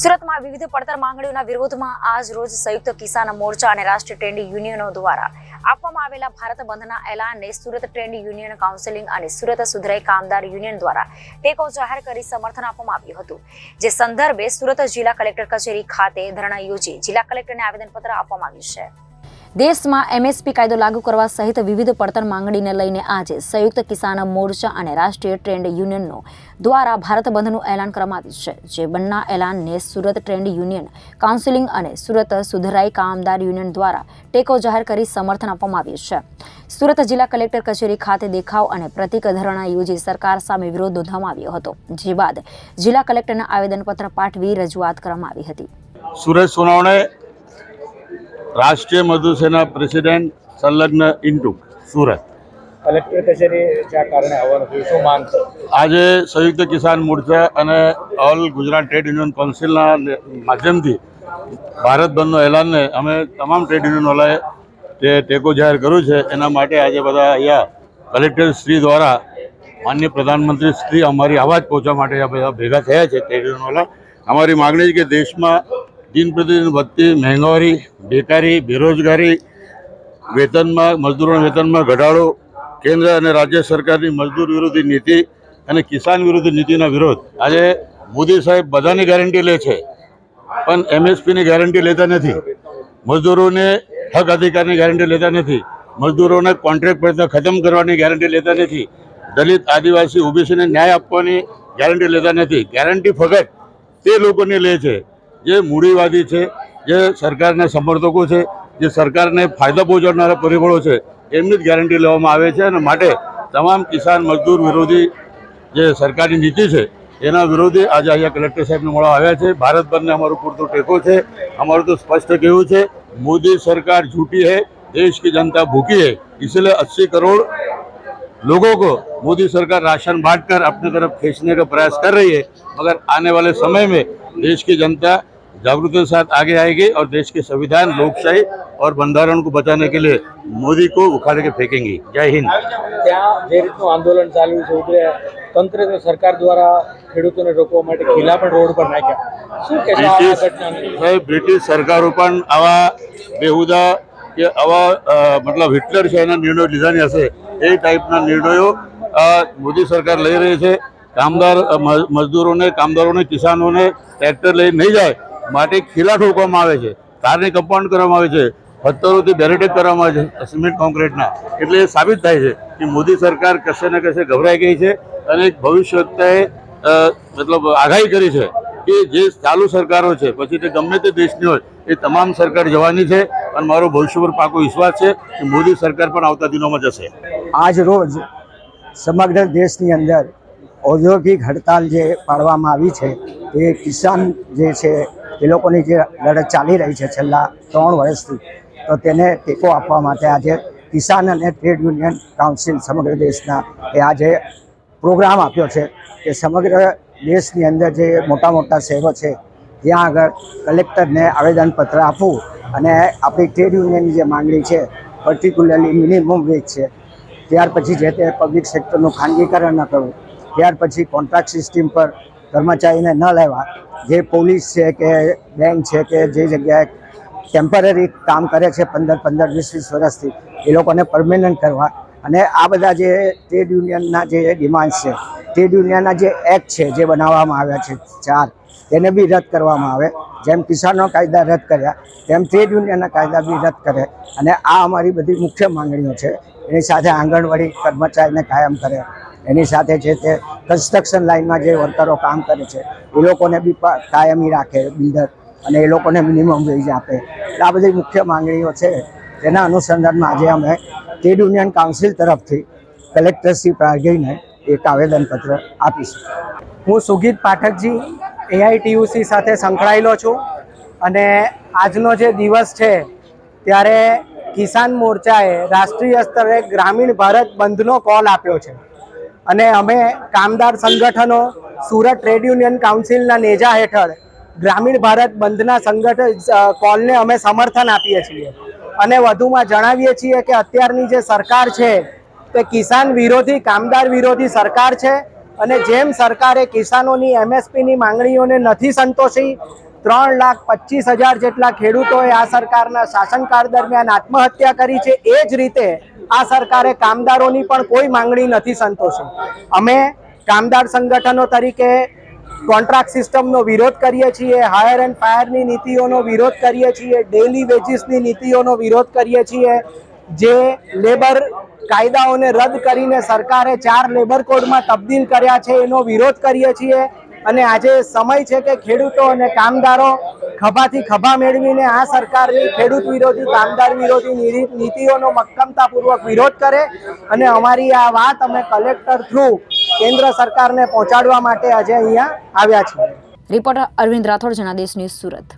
સુરતમાં વિવિધ પડતર માંગણીઓના વિરોધમાં આજ રોજ સંયુક્ત કિસાન મોરચા અને રાષ્ટ્રીય ટ્રેડ યુનિયનો દ્વારા આપવામાં આવેલા ભારત બંધના એલાનને સુરત ટ્રેડ યુનિયન કાઉન્સિલ અને સુરત સુધરાઈ કામદાર યુનિયન દ્વારા ટેકો જાહેર કરી સમર્થન આપવામાં આવ્યું હતું। જે સંદર્ભે સુરત જિલ્લા કલેક્ટર કચેરી ખાતે ધરણા યોજી જિલ્લા કલેક્ટરને આવેદનપત્ર આપવામાં આવ્યું છે। દેશમાં એમએસપી કાયદો લાગુ કરવા સહિત વિવિધ પડતર માંગણીને લઈને આજે સંયુક્ત કિસાન મોરચા અને રાષ્ટ્રીય ટ્રેડ યુનિયનો દ્વારા ભારત બંધનું એલાન કરવામાં આવ્યું છે। જે બંધના એલાનને સુરત ટ્રેડ યુનિયન કાઉન્સિલ અને સુરત સુધરાઈ કામદાર યુનિયન દ્વારા ટેકો જાહેર કરી સમર્થન આપવામાં આવ્યું છે। સુરત જિલ્લા કલેક્ટર કચેરી ખાતે દેખાવ અને પ્રતિક ધરણા યોજી સરકાર સામે વિરોધ નોંધવામાં આવ્યો હતો। જે બાદ જિલ્લા કલેક્ટરને આવેદનપત્ર પાઠવી રજૂઆત કરવામાં આવી હતી। સુરેશ સોનાવણે राष्ट्रीय मजदूर सेना प्रेसिडेंट संलग्न इंटू सूरत कलेक्टर कचेरी कारण मांग आज संयुक्त किसान मोर्चा और all Gujarat trade union council माध्यम थी भारत बंद एलान ने अमे तमाम ट्रेड यूनियन वाला टेको जाहिर कर्યું છે। એના માટે આજે બધા અહીંયા કલેક્ટર શ્રી દ્વારા માનનીય પ્રધાનમંત્રી શ્રી અમારી આવાજ પહોંચવા માટે બધા ભેગા થયા છે। ટ્રેડ યુનિયન વાળા અમારી માગણી છે કે દેશમાં दिन प्रतिदिन बढ़ती महंगाई, बेकारी, बेरोजगारी, वेतन में मजदूरों वेतन में घटाड़ो, केन्द्र और राज्य सरकार की मजदूर विरोधी नीति और किसान विरोधी नीति विरोध आज मोदी साहेब बधानी गेरंटी ले छे पण एमएसपी की गेरंटी लेता नहीं। मजदूरों ने हक अधिकार की गेरंटी लेता नहीं। मजदूरों ने कॉन्ट्रेक्ट पर खत्म करने की गेरंटी लेता नहीं। दलित आदिवासी ओबीसी ने न्याय आपवानी गेरंटी लेता नहीं। गेरंटी फकत ते लोकोने ले छे जे मूડીवादी है, जे सरकारना समर्थको है, जे सरकारने फायदा पहुंचाड़नारा परिबळो है, एमनी ज गेरंटी लेवामां आवे छे। अने माटे तमाम किसान मजदूर विरोधी जे सरकारी नीति है एना विरोधी आज अहींया कलेक्टर साहेबने मळवा आव्या छे। भारत बंधने अमारो पूरतो टेको है। अमारुं तो स्पष्ट कहेवुं छे मोदी सरकार झूठी है, देश की जनता भूखी है, इसलिए 80 करोड़ लोगों को मोदी सरकार राशन बांटकर अपने तरफ खींचने का प्रयास कर रही है। मगर आने वाले समय में देश की जनता जागरूकता के साथ आगे आएगी और देश के संविधान, लोकशाही और बंधारण को बचाने के लिए मोदी को उखाड़ के फेंकेंगी। जय हिंद। त्या जे रीतनु आंदोलन चालू छे उतरे तंत्र सरकार द्वारा खेडूतोने रोकवा माटे खिल्ला पण रोड पर नाख्या शुं कहेशो आ घटनाने? ब्रिटिश सरकारो पण आवा बेहुदा के आवा मतलब हिटलर छे एना निर्णयो लीधानी हशे ए टाइपना निर्णयो मोदी सरकार लई रही है। कामदार मजदूरों ने कामदारों ने किसानों ने ट्रेक्टर लई नहीं जाए माटे खिल्ला ठोकवामां आवे छे, कारने कंपाउंड करवामां आवे छे, पत्थरोथी बेरिकेड करवामां आवे छे सीमेंट कोन्क्रीटना। एटले साबित थाय छे कि मोदी सरकार कशे ने कशे गभराई गई है अने एक भविष्यवक्ताए मतलब आगाही करी है कि जे चालू सरकारो छे पछी ते गमे ते देशनी होय ए तमाम सरकार जवानी है और मारो भविष्य पर पाको विश्वास है कि मोदी सरकार पण आवता दिनोमां जशे। आज रोज समग्र देशनी अंदर औद्योगिक हड़ताल जे पाडवामां आवी छे ए किसान जे छे એ લોકોની જે લડત ચાલી રહી છે છેલ્લા 3 વર્ષથી તો તેને ટેકો આપવા માટે આજે કિસાન અને ટ્રેડ યુનિયન કાઉન્સિલ સમગ્ર દેશના એ આજે પ્રોગ્રામ આપ્યો છે કે સમગ્ર દેશની અંદર જે મોટા મોટા શહેરો છે ત્યાં આગળ કલેક્ટરને આવેદનપત્ર આપવું અને આપણી ટ્રેડ યુનિયનની જે માંગણી છે પર્ટિક્યુલરલી મિનિમમ વેજ છે, ત્યાર પછી જે તે પબ્લિક સેક્ટરનું ખાનગીકરણ ન કરવું, ત્યાર પછી કોન્ટ્રાક્ટ સિસ્ટમ પર કર્મચારીને ન લેવા, જે પોલીસ છે કે બેંક છે કે જે જગ્યાએ ટેમ્પરરી કામ કરે છે 15-15, 20-20 વર્ષથી એ લોકોને પરમેનન્ટ કરવા અને આ બધા જે ટ્રેડ યુનિયનના જે ડિમાન્ડ્સ છે, ટ્રેડ યુનિયનના જે એક્ટ છે જે બનાવવામાં આવ્યા છે 4 તેને બી રદ કરવામાં આવે। જેમ કિસાનો કાયદા રદ કર્યા તેમ ટ્રેડ યુનિયનના કાયદા બી રદ કરે અને આ અમારી બધી મુખ્ય માંગણીઓ છે। એની સાથે આંગણવાડી કર્મચારીને કાયમ કરે, એની સાથે છે તે કન્સ્ટ્રક્શન લાઇનમાં જે વર્કરો કામ કરે છે એ લોકોને બી કાયમી રાખે બિલ્ડર અને એ લોકોને મિનિમમ વેજ આપે। આ બધી મુખ્ય માંગણીઓ છે। તેના અનુસંધાનમાં આજે અમે ટ્રેડ યુનિયન કાઉન્સિલ તરફથી કલેક્ટરશ્રી પ્રાગીને એક આવેદનપત્ર આપીશું। હું સુગીત પાઠકજી એઆઈટીયુસી સાથે સંકળાયેલો છું અને આજનો જે દિવસ છે ત્યારે કિસાન મોરચાએ રાષ્ટ્રીય સ્તરે ગ્રામીણ ભારત બંધનો કોલ આપ્યો છે અને અમે કામદાર સંગઠનો સુરત ટ્રેડ યુનિયન કાઉન્સિલના નેજા હેઠળ ગ્રામીણ ભારત બંધના કોલને અમે સમર્થન આપીએ છીએ અને વધુમાં જણાવીએ છીએ કે અત્યારની જે સરકાર છે તે કિસાન વિરોધી કામદાર વિરોધી સરકાર છે અને જેમ સરકારે કિસાનોની એમએસપીની માંગણીઓને નથી સંતોષી 3,25,000 જેટલા ખેડૂતોએ આ સરકારના શાસનકાળ દરમિયાન આત્મહત્યા કરી છે. એ જ રીતે આ સરકારે કામદારોની પણ કોઈ માંગણી નથી સંતોષી. અમે કામદાર સંગઠનો તરીકે કોન્ટ્રાક્ટ સિસ્ટમનો વિરોધ કરીએ છીએ, હાયર એન્ડ ફાયરની નીતિઓનો વિરોધ કરીએ છીએ, ડેલી વેજીસની નીતિઓનો વિરોધ કરીએ છીએ. જે લેબર કાયદાઓને રદ કરીને સરકારે 4 લેબર કોડમાં તબદીલ કર્યા છે એનો વિરોધ કરીએ છીએ. અને આજે સમય છે કે ખેડૂતો અને કામદારો ખભાથી ખભા મેળવીને આ સરકારની ખેડૂત વિરોધી, કામદાર વિરોધી નીતિઓનો મક્કમતાપૂર્વક વિરોધ કરે. અને અમારી આ વાત અમે કલેક્ટર થ્રુ કેન્દ્ર સરકારને પહોંચાડવા માટે આજે અહીંયા આવ્યા છીએ. Reporter Arvind Rathod, Janadesh news, Surat.